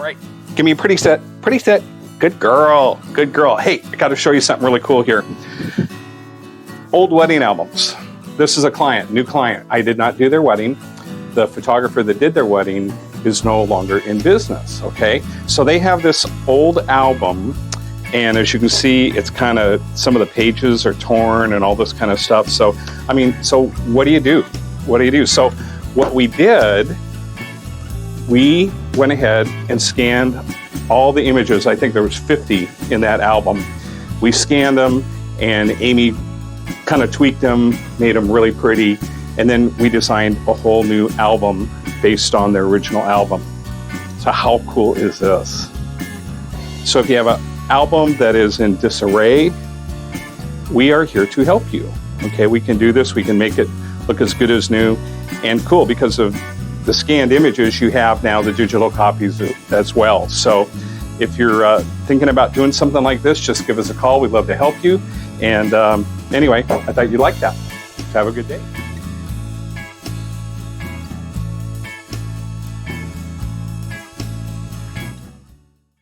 All right, give me a pretty set, pretty set. Good girl, good girl. Hey, I got to show you something really cool here. Old wedding albums. This is a client, new client. I did not do their wedding. The photographer that did their wedding is no longer in business, okay? So they have this old album, and as you can see, it's kind of, some of the pages are torn and all this kind of stuff. So, I mean, so what do you do? What do you do? So what we did, we went ahead and scanned all the images. I think there was 50 in that album. We scanned them, and Amy kind of tweaked them, made them really pretty, and then we designed a whole new album based on their original album. So how cool is this? So if you have an album that is in disarray, we are here to help you. Okay, we can do this. We can make it look as good as new. And cool, because of the scanned images, you have now the digital copies as well. So if you're thinking about doing something like this, just give us a call. We'd love to help you. And anyway, I thought you'd like that. Have a good day.